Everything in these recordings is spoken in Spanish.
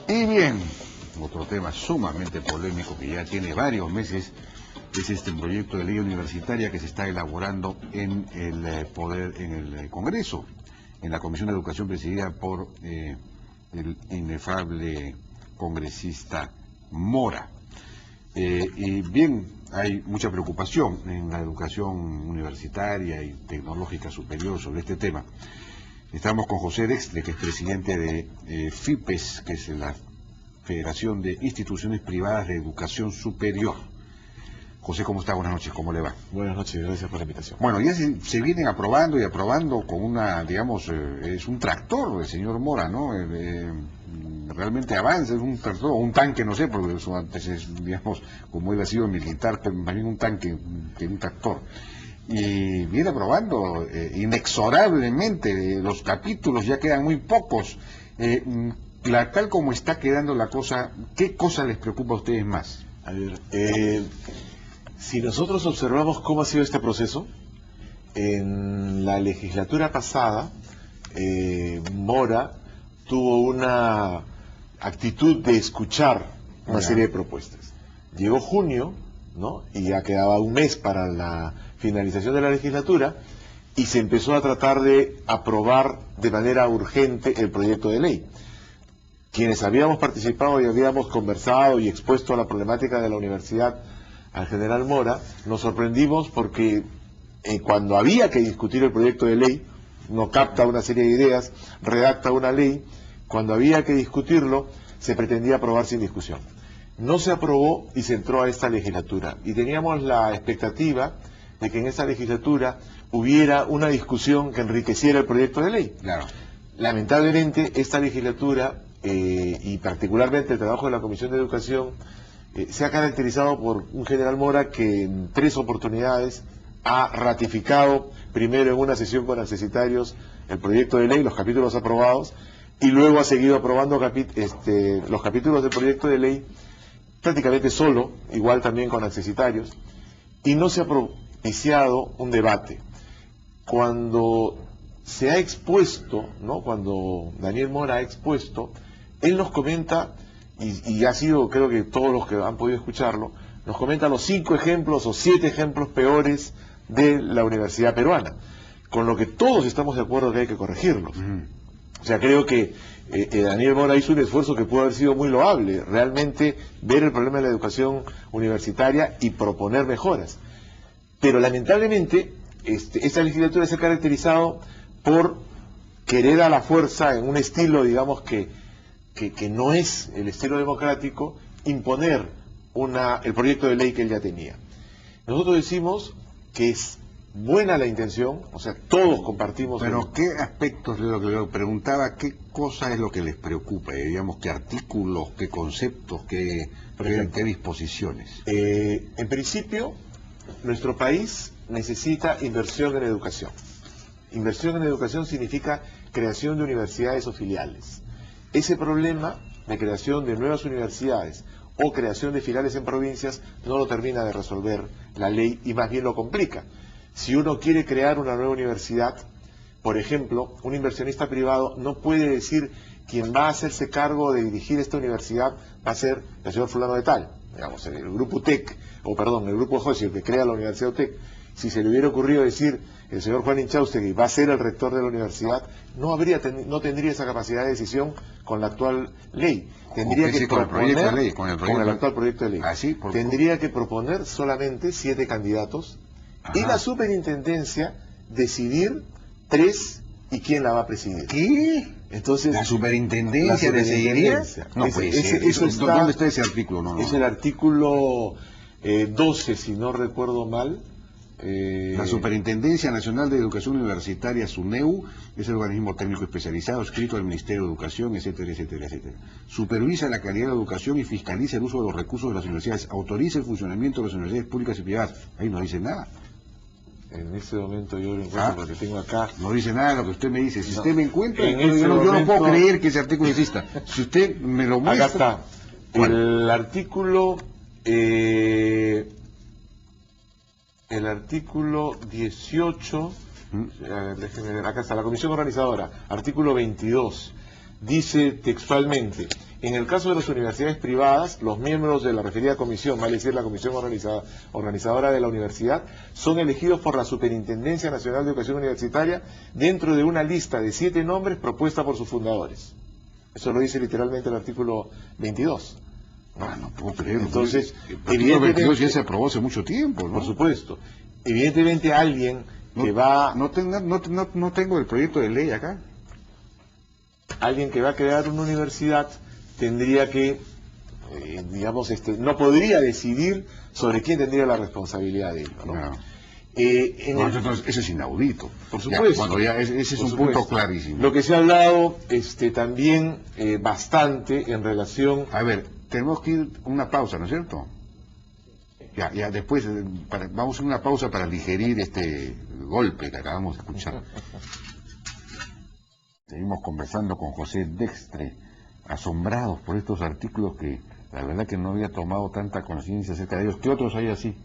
Y bien, otro tema sumamente polémico que ya tiene varios meses es este proyecto de ley universitaria que se está elaborando en el Congreso, en la Comisión de Educación presidida por el inefable congresista Mora. Y bien, hay mucha preocupación en la educación universitaria y tecnológica superior sobre este tema. Estamos con José Dextre, que es presidente de FIPES, que es la Federación de Instituciones Privadas de Educación Superior. José, ¿cómo está? Buenas noches, ¿cómo le va? Buenas noches, gracias por la invitación. Bueno, ya se vienen aprobando y aprobando con una, digamos, es un tractor el señor Mora, ¿no? Realmente avanza, es un tractor, o un tanque, no sé, porque eso antes es, digamos, como él ha sido militar, pero más bien un tanque que un tractor. Y viene aprobando inexorablemente, los capítulos ya quedan muy pocos. Tal como está quedando la cosa, ¿qué cosa les preocupa a ustedes más? A ver, si nosotros observamos cómo ha sido este proceso, en la legislatura pasada, Mora tuvo una actitud de escuchar una serie de propuestas. Llegó junio, ¿no? Y ya quedaba un mes para la finalización de la legislatura, y se empezó a tratar de aprobar de manera urgente el proyecto de ley. Quienes habíamos participado y habíamos conversado y expuesto la problemática de la universidad al general Mora, nos sorprendimos porque cuando había que discutir el proyecto de ley, no capta una serie de ideas, redacta una ley, cuando había que discutirlo, se pretendía aprobar sin discusión. No se aprobó y se entró a esta legislatura. Y teníamos la expectativa de que en esta legislatura hubiera una discusión que enriqueciera el proyecto de ley. Claro. Lamentablemente, esta legislatura, y particularmente el trabajo de la Comisión de Educación, se ha caracterizado por un general Mora que en 3 oportunidades ha ratificado, primero en una sesión con accesitarios, el proyecto de ley, los capítulos aprobados, y luego ha seguido aprobando los capítulos del proyecto de ley prácticamente solo, igual también con accesitarios, y no se ha propiciado un debate. Cuando se ha expuesto, ¿no? Cuando Daniel Mora ha expuesto, él nos comenta, y ha sido, creo que todos los que han podido escucharlo, nos comenta los 5 ejemplos o 7 ejemplos peores de la universidad peruana, con lo que todos estamos de acuerdo que hay que corregirlos. O sea, creo que Daniel Mora hizo un esfuerzo que pudo haber sido muy loable, realmente ver el problema de la educación universitaria y proponer mejoras. Pero lamentablemente, esta legislatura se ha caracterizado por querer a la fuerza, en un estilo, digamos, que no es el estilo democrático, imponer el proyecto de ley que él ya tenía. Nosotros decimos que es buena la intención, o sea, todos compartimos... Pero ¿qué aspectos de lo que yo preguntaba, qué cosa es lo que les preocupa? Digamos, ¿qué artículos, qué conceptos, qué disposiciones? En principio, nuestro país necesita inversión en educación. Inversión en educación significa creación de universidades o filiales. Ese problema de creación de nuevas universidades o creación de filiales en provincias no lo termina de resolver la ley y más bien lo complica. Si uno quiere crear una nueva universidad, por ejemplo, un inversionista privado no puede decir quien va a hacerse cargo de dirigir esta universidad va a ser el señor fulano de tal, digamos, el grupo UTEC, el grupo José, el que crea la Universidad UTEC. Si se le hubiera ocurrido decir el señor Juan Inchaustegui va a ser el rector de la universidad, no tendría esa capacidad de decisión con la actual ley. Tendría que proponer, con el actual proyecto de ley. Tendría que proponer solamente 7 candidatos. Ajá. Y la superintendencia decidir 3 y quién la va a presidir. ¿Qué? Entonces, ¿La superintendencia decidiría? No puede ser. ¿Dónde está ese artículo? Es el artículo 12, si no recuerdo mal. La Superintendencia Nacional de Educación Universitaria, SUNEU, es el organismo técnico especializado, escrito al Ministerio de Educación, etcétera, etcétera, etcétera. Supervisa la calidad de la educación y fiscaliza el uso de los recursos de las universidades. Autoriza el funcionamiento de las universidades públicas y privadas. Ahí no dice nada. En este momento yo lo encuentro porque tengo acá... No dice nada de lo que usted me dice. Si usted me encuentra, yo no puedo creer que ese artículo exista. Si usted me lo muestra... Acá está. El artículo... El artículo 18, déjenme ver, acá está, la comisión organizadora, artículo 22, dice textualmente: en el caso de las universidades privadas, los miembros de la referida comisión, vale decir la comisión organizadora de la universidad, son elegidos por la Superintendencia Nacional de Educación Universitaria dentro de una lista de 7 nombres propuesta por sus fundadores. Eso lo dice literalmente el artículo 22. Ah, no puedo creerlo. Entonces, el artículo 22 ya evidentemente, se aprobó hace mucho tiempo, ¿no? por supuesto, evidentemente alguien que No tengo el proyecto de ley acá. alguien que va a crear una universidad tendría que, no podría decidir sobre quién tendría la responsabilidad de ello, ¿no? Claro. Entonces, Eso es inaudito. por supuesto. Ese es un punto clarísimo. Lo que se ha hablado también bastante en relación... A ver, tenemos que ir a una pausa, ¿no es cierto? Ya después vamos a una pausa para digerir este golpe que acabamos de escuchar. Seguimos conversando con José Dextre, asombrados por estos artículos que la verdad que no había tomado tanta conciencia acerca de ellos. ¿Qué otros hay así?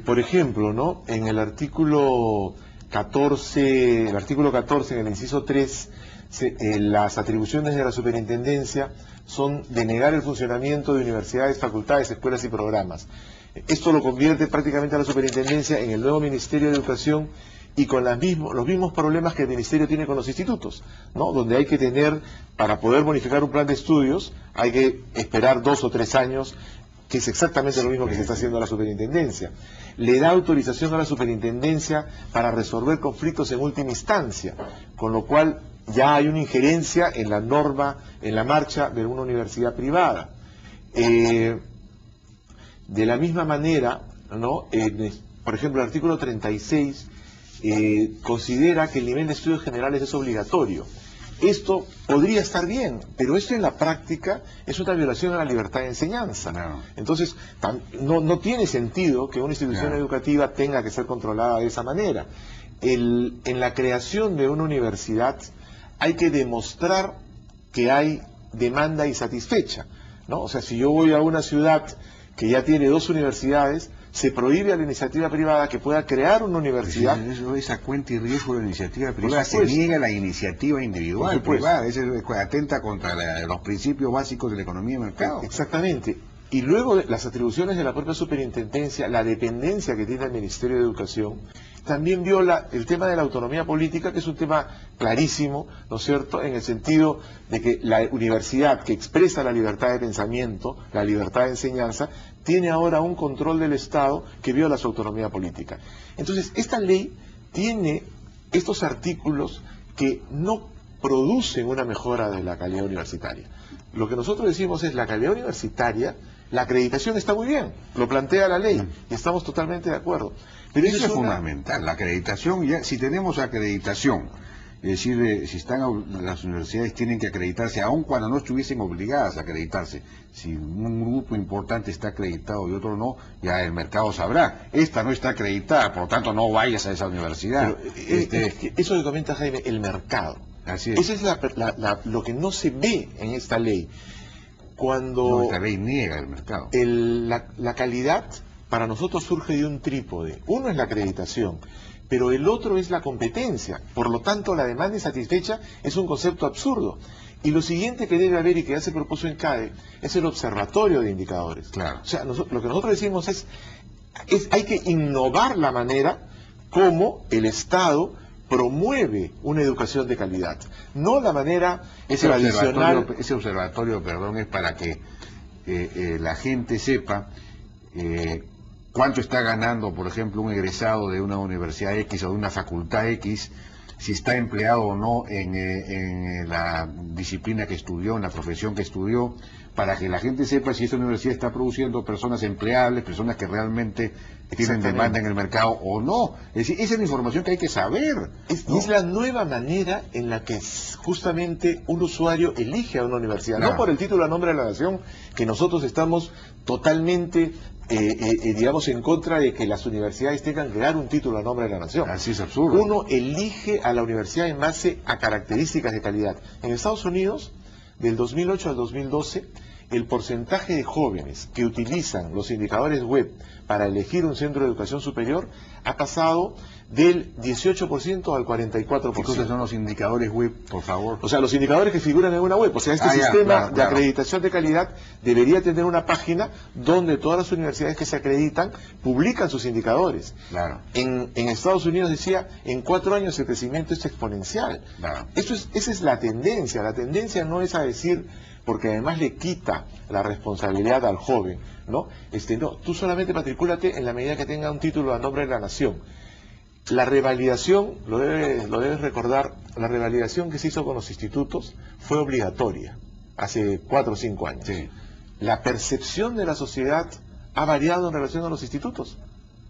Por ejemplo, ¿no? En el artículo 14, en el inciso 3, las atribuciones de la superintendencia son de negar el funcionamiento de universidades, facultades, escuelas y programas. Esto lo convierte prácticamente a la superintendencia en el nuevo Ministerio de Educación y con los mismos problemas que el Ministerio tiene con los institutos, ¿no? Donde hay que tener, para poder bonificar un plan de estudios, hay que esperar 2 o 3 años, que es exactamente lo mismo que se está haciendo a la superintendencia. Le da autorización a la superintendencia para resolver conflictos en última instancia, con lo cual ya hay una injerencia en la norma, en la marcha de una universidad privada. De la misma manera, ¿no? Por ejemplo, el artículo 36 considera que el nivel de estudios generales es obligatorio. Esto podría estar bien, pero esto en la práctica es una violación a la libertad de enseñanza. No. Entonces, no tiene sentido que una institución Claro. educativa tenga que ser controlada de esa manera. En la creación de una universidad hay que demostrar que hay demanda insatisfecha, ¿no? O sea, si yo voy a una ciudad que ya tiene 2 universidades, se prohíbe a la iniciativa privada que pueda crear una universidad. Eso es a cuenta y riesgo de la iniciativa privada. Se supuesto. niega la iniciativa individual Por supuesto. privada. Eso atenta contra los principios básicos de la economía de mercado. Exactamente. Y luego las atribuciones de la propia superintendencia, la dependencia que tiene el Ministerio de Educación, también viola el tema de la autonomía política, que es un tema clarísimo, ¿no es cierto?, en el sentido de que la universidad que expresa la libertad de pensamiento, la libertad de enseñanza, tiene ahora un control del Estado que viola su autonomía política. Entonces, esta ley tiene estos artículos que no producen una mejora de la calidad universitaria. Lo que nosotros decimos es la calidad universitaria, la acreditación está muy bien, lo plantea la ley, y estamos totalmente de acuerdo. Pero Eso es fundamental, la acreditación. Ya, si tenemos acreditación, es decir, si las universidades tienen que acreditarse, aun cuando no estuviesen obligadas a acreditarse. Si un grupo importante está acreditado y otro no, ya el mercado sabrá. Esta no está acreditada, por lo tanto no vayas a esa universidad. Pero, eso que comenta Jaime, el mercado. Así es. Eso es lo que no se ve en esta ley. Cuando No, esta ley niega el mercado. la calidad para nosotros surge de un trípode. Uno es la acreditación, pero el otro es la competencia. Por lo tanto, la demanda insatisfecha es un concepto absurdo. Y lo siguiente que debe haber y que ya se propuso en CADE es el observatorio de indicadores. Claro. O sea, lo que nosotros decimos es hay que innovar la manera como el Estado promueve una educación de calidad. No la manera tradicional. Ese observatorio, es para que la gente sepa cuánto está ganando, por ejemplo, un egresado de una universidad X o de una facultad X, si está empleado o no en la disciplina que estudió, en la profesión que estudió, para que la gente sepa si esa universidad está produciendo personas empleables, personas que realmente tienen demanda en el mercado o no. Es decir, esa es la información que hay que saber. ¿No? Es la nueva manera en la que justamente un usuario elige a una universidad, Claro. no por el título a nombre de la nación, que nosotros estamos totalmente, en contra de que las universidades tengan que dar un título a nombre de la nación. Así es absurdo. Uno elige a la universidad en base a características de calidad. En Estados Unidos, del 2008 al 2012, el porcentaje de jóvenes que utilizan los indicadores web para elegir un centro de educación superior ha pasado del 18% al 44%. ¿Qué cosas son los indicadores web, por favor? O sea, los indicadores que figuran en una web. O sea, este sistema de acreditación de calidad debería tener una página donde todas las universidades que se acreditan publican sus indicadores. Claro. En Estados Unidos decía, en 4 años el crecimiento es exponencial. Claro. Esa es la tendencia. La tendencia no es a decir, porque además le quita la responsabilidad al joven, ¿no? No, tú solamente matricúlate en la medida que tenga un título a nombre de la nación. La revalidación, lo debes recordar, la revalidación que se hizo con los institutos fue obligatoria hace 4 o 5 años. Sí. ¿La percepción de la sociedad ha variado en relación a los institutos?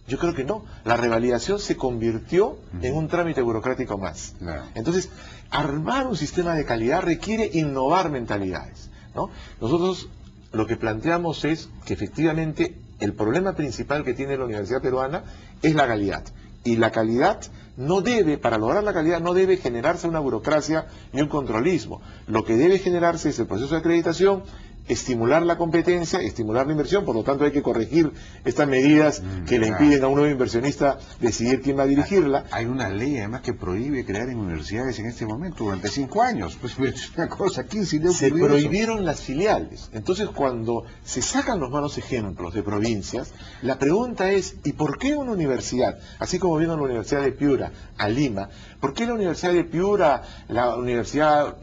Yo creo que no. La revalidación se convirtió en un trámite burocrático más. Claro. Entonces, armar un sistema de calidad requiere innovar mentalidades, ¿no? Nosotros lo que planteamos es que efectivamente el problema principal que tiene la Universidad Peruana es la calidad. Y la calidad no debe, para lograr la calidad, no debe generarse una burocracia ni un controlismo. Lo que debe generarse es el proceso de acreditación, estimular la competencia, estimular la inversión. Por lo tanto, hay que corregir estas medidas que le impiden a un nuevo inversionista decidir quién va a dirigirla. Hay una ley además que prohíbe crear en universidades en este momento durante 5 años. Pues es una cosa, ¿quién se le ocurrió Se prohibieron las filiales. Entonces, cuando se sacan los malos ejemplos de provincias, la pregunta es, ¿y por qué una universidad, así como vino la Universidad de Piura a Lima, por qué la Universidad de Piura, la Universidad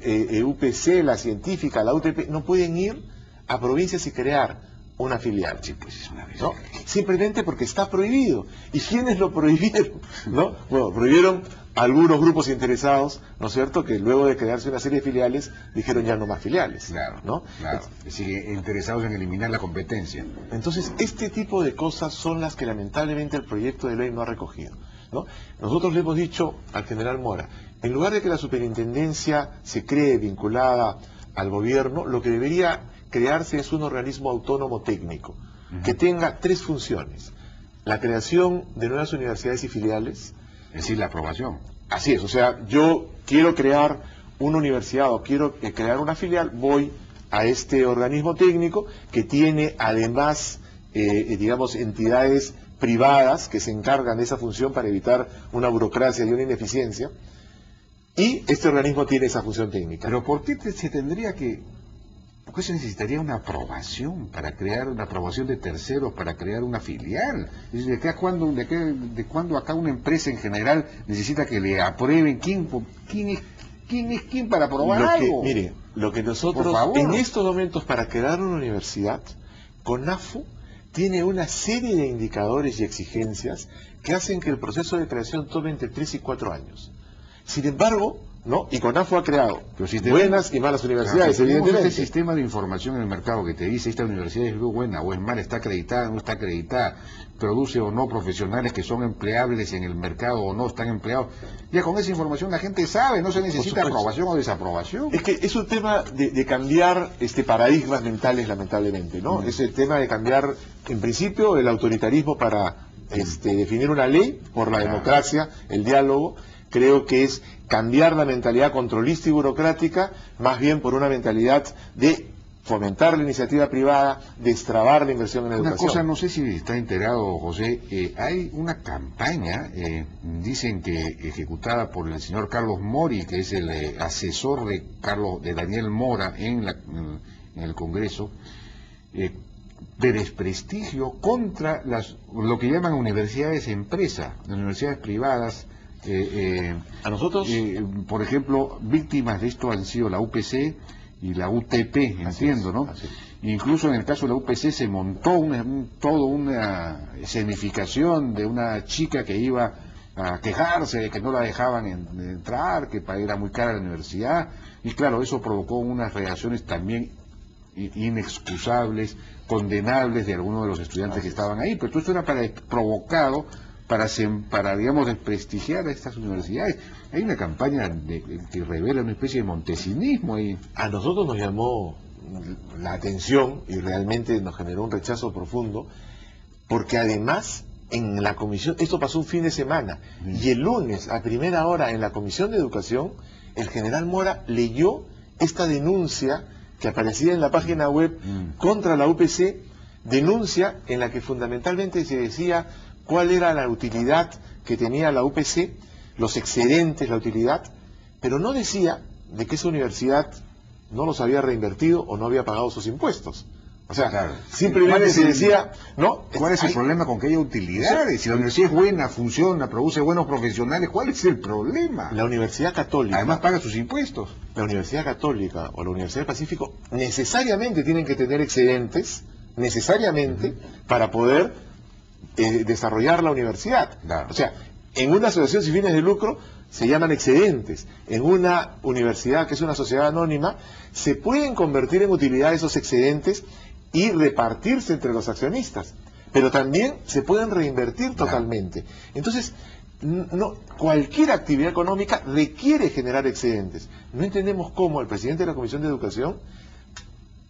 UPC, la Científica, la UTP, no pueden ir a provincias y crear una filial? Sí, pues es una vez. ¿No? Simplemente porque está prohibido. ¿Y quiénes lo prohibieron? ¿No? Bueno, prohibieron algunos grupos interesados, ¿no es cierto?, que luego de crearse una serie de filiales, dijeron ya no más filiales. Claro, ¿no? Claro. Sigue interesados en eliminar la competencia. Entonces, este tipo de cosas son las que lamentablemente el proyecto de ley no ha recogido, ¿no? Nosotros le hemos dicho al general Mora, en lugar de que la superintendencia se cree vinculada al gobierno, lo que debería crearse es un organismo autónomo técnico, que tenga 3 funciones: la creación de nuevas universidades y filiales. Es decir, la aprobación. Así es, o sea, yo quiero crear una universidad o quiero crear una filial, voy a este organismo técnico que tiene además, digamos, entidades privadas que se encargan de esa función para evitar una burocracia y una ineficiencia, y este organismo tiene esa función técnica. Pero ¿por qué se tendría que...? ¿Por qué se necesitaría una aprobación para crear una aprobación de terceros para crear una filial? Es decir, ¿de cuándo acá una empresa en general necesita que le aprueben? ¿Quién es quién para aprobar algo? Mire, lo que nosotros en estos momentos para crear una universidad, CONAFU tiene una serie de indicadores y exigencias que hacen que el proceso de creación tome entre 3 y 4 años. Sin embargo, ¿no? Y CONAFU ha creado buenas y malas universidades, evidentemente. Este sistema de información en el mercado que te dice esta universidad es buena o es mala, está acreditada o no está acreditada, produce o no profesionales que son empleables en el mercado o no están empleados. Ya con esa información la gente sabe, no se necesita aprobación o desaprobación. Es que es un tema de cambiar paradigmas mentales, lamentablemente, ¿no? Es el tema de cambiar, en principio, el autoritarismo para definir una ley por la democracia, el diálogo. Creo que es cambiar la mentalidad controlista y burocrática, más bien por una mentalidad de fomentar la iniciativa privada, destrabar la inversión en educación. Una cosa, no sé si está enterado, José, hay una campaña, dicen que ejecutada por el señor Carlos Mori, que es el asesor de Daniel Mora en el Congreso, de desprestigio contra lo que llaman universidades empresa, las universidades privadas. A nosotros, por ejemplo, víctimas de esto han sido la UPC y la UTP, entiendo, ¿no? Incluso en el caso de la UPC se montó toda una escenificación de una chica que iba a quejarse de que no la dejaban entrar, que era muy cara la universidad, y claro, eso provocó unas reacciones también inexcusables, condenables de algunos de los estudiantes que estaban ahí, pero todo esto era provocado para digamos, desprestigiar a estas universidades. Hay una campaña que revela una especie de montesinismo ahí. A nosotros nos llamó la atención y realmente nos generó un rechazo profundo, porque además en la comisión, esto pasó un fin de semana, y el lunes a primera hora en la Comisión de Educación, el general Mora leyó esta denuncia que aparecía en la página web contra la UPC, denuncia en la que fundamentalmente se decía cuál era la utilidad que tenía la UPC, los excedentes, la utilidad, pero no decía de que esa universidad no los había reinvertido o no había pagado sus impuestos. O sea, claro, simplemente se decía, ¿no? ¿Cuál es el problema con que haya utilidades? Si la universidad es buena, funciona, produce buenos profesionales, ¿cuál es el problema? La Universidad Católica, además paga sus impuestos. La Universidad Católica o la Universidad del Pacífico necesariamente tienen que tener excedentes, necesariamente, para poder desarrollar la universidad. Claro. O sea, en una asociación sin fines de lucro se llaman excedentes. En una universidad, que es una sociedad anónima, se pueden convertir en utilidad esos excedentes y repartirse entre los accionistas. Pero también se pueden reinvertir totalmente. Entonces, no, cualquier actividad económica requiere generar excedentes. No entendemos cómo el presidente de la Comisión de Educación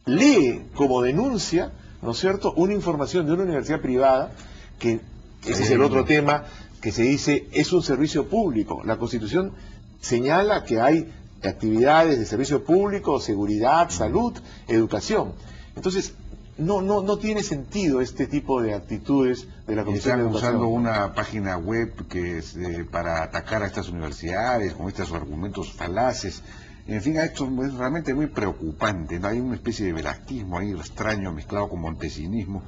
lee como denuncia, ¿no es cierto?, una información de una universidad privada, que ese es el otro tema, que se dice es un servicio público. La Constitución señala que hay actividades de servicio público, seguridad, salud, educación. Entonces, no tiene sentido este tipo de actitudes de la Comisión de Educación. Están usando una página web que es para atacar a estas universidades con estos argumentos falaces. En fin, esto es realmente muy preocupante, ¿no? Hay una especie de velasquismo ahí extraño mezclado con montesinismo,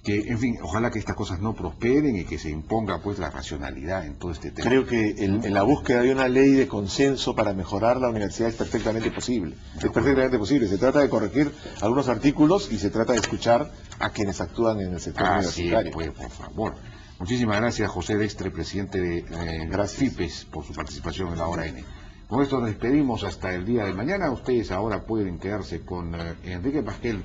que, en fin, ojalá que estas cosas no prosperen y que se imponga pues la racionalidad en todo este tema. Creo que en la búsqueda de una ley de consenso para mejorar la universidad es perfectamente posible. Es perfectamente posible. Se trata de corregir algunos artículos y se trata de escuchar a quienes actúan en el sector universitario. Sí, pues, por favor. Muchísimas gracias, José Destre, presidente de FIPES, por su participación en la Hora N. Con esto nos despedimos hasta el día de mañana. Ustedes ahora pueden quedarse con Enrique Pasquel